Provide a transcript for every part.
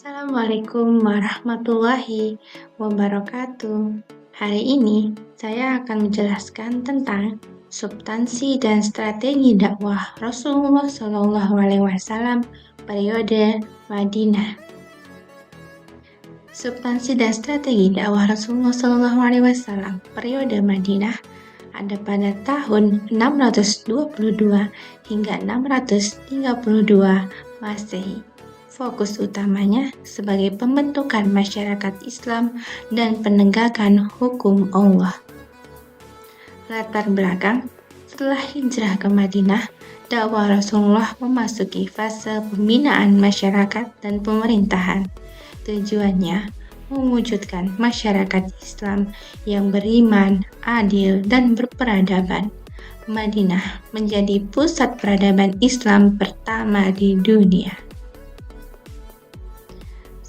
Assalamualaikum warahmatullahi wabarakatuh. Hari ini saya akan menjelaskan tentang substansi dan strategi dakwah Rasulullah SAW periode Madinah. Substansi dan strategi dakwah Rasulullah SAW periode Madinah ada pada tahun 622 hingga 632 Masehi. Fokus utamanya sebagai pembentukan masyarakat Islam dan penegakan hukum Allah. Latar belakang: setelah hijrah ke Madinah, dakwah Rasulullah memasuki fase pembinaan masyarakat dan pemerintahan. Tujuannya mewujudkan masyarakat Islam yang beriman, adil, dan berperadaban. Madinah menjadi pusat peradaban Islam pertama di dunia.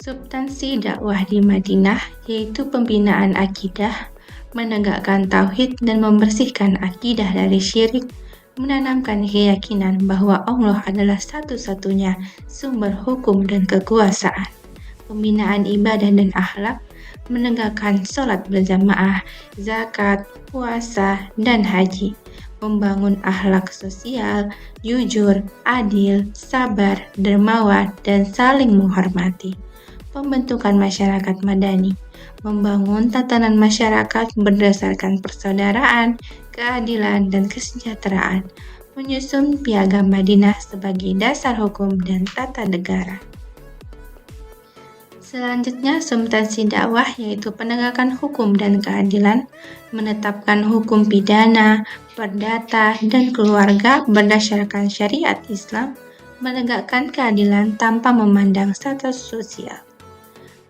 Substansi dakwah di Madinah yaitu pembinaan akidah, menegakkan tauhid dan membersihkan akidah dari syirik, menanamkan keyakinan bahwa Allah adalah satu-satunya sumber hukum dan kekuasaan, pembinaan ibadah dan akhlak, menegakkan sholat berjamaah, zakat, puasa, dan haji, membangun akhlak sosial, jujur, adil, sabar, dermawan, dan saling menghormati. Pembentukan masyarakat madani, membangun tatanan masyarakat berdasarkan persaudaraan, keadilan, dan kesejahteraan, menyusun Piagam Madinah sebagai dasar hukum dan tata negara. Selanjutnya, substansi dakwah yaitu penegakan hukum dan keadilan, menetapkan hukum pidana, perdata, dan keluarga berdasarkan syariat Islam, menegakkan keadilan tanpa memandang status sosial.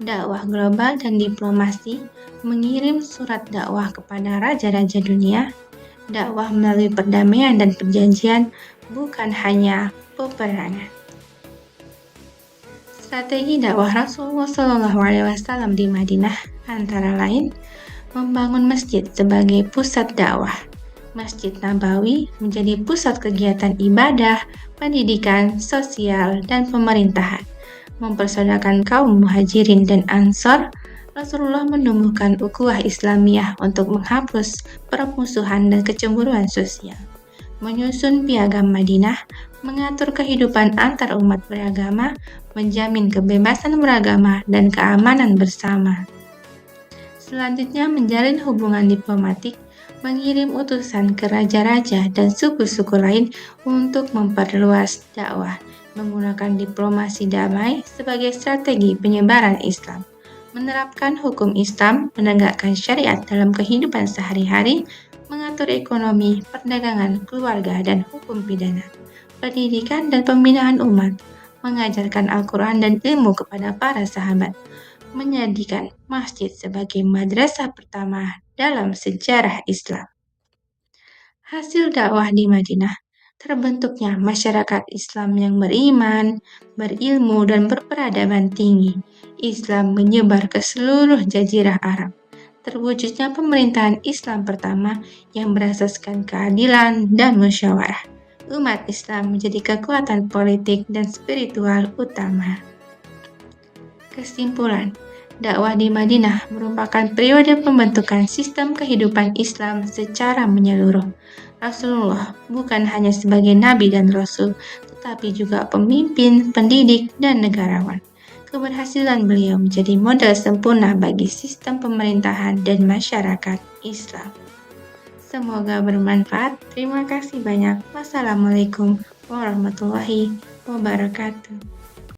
Dakwah global dan diplomasi, mengirim surat dakwah kepada raja-raja dunia, dakwah melalui perdamaian dan perjanjian, bukan hanya peperangan. Strategi dakwah Rasulullah SAW di Madinah antara lain membangun masjid sebagai pusat dakwah. Masjid Nabawi menjadi pusat kegiatan ibadah, pendidikan, sosial, dan pemerintahan. Mempersaudarkan kaum muhajirin dan ansor, Rasulullah menumbuhkan ukhuwah Islamiyah untuk menghapus permusuhan dan kecemburuan sosial. Menyusun Piagam Madinah, mengatur kehidupan antar umat beragama, menjamin kebebasan beragama dan keamanan bersama. Selanjutnya, menjalin hubungan diplomatik, mengirim utusan ke raja-raja dan suku-suku lain untuk memperluas dakwah, menggunakan diplomasi damai sebagai strategi penyebaran Islam, menerapkan hukum Islam, menegakkan syariat dalam kehidupan sehari-hari, mengatur ekonomi, perdagangan, keluarga, dan hukum pidana, pendidikan dan pembinaan umat, mengajarkan Al-Quran dan ilmu kepada para sahabat, menjadikan masjid sebagai madrasah pertama dalam sejarah Islam. Hasil dakwah di Madinah: terbentuknya masyarakat Islam yang beriman, berilmu, dan berperadaban tinggi. Islam menyebar ke seluruh jazirah Arab. Terwujudnya pemerintahan Islam pertama yang berasaskan keadilan dan musyawarah. Umat Islam menjadi kekuatan politik dan spiritual utama. Kesimpulan: dakwah di Madinah merupakan periode pembentukan sistem kehidupan Islam secara menyeluruh. Rasulullah bukan hanya sebagai nabi dan rasul, tetapi juga pemimpin, pendidik, dan negarawan. Keberhasilan beliau menjadi model sempurna bagi sistem pemerintahan dan masyarakat Islam. Semoga bermanfaat. Terima kasih banyak. Wassalamualaikum warahmatullahi wabarakatuh.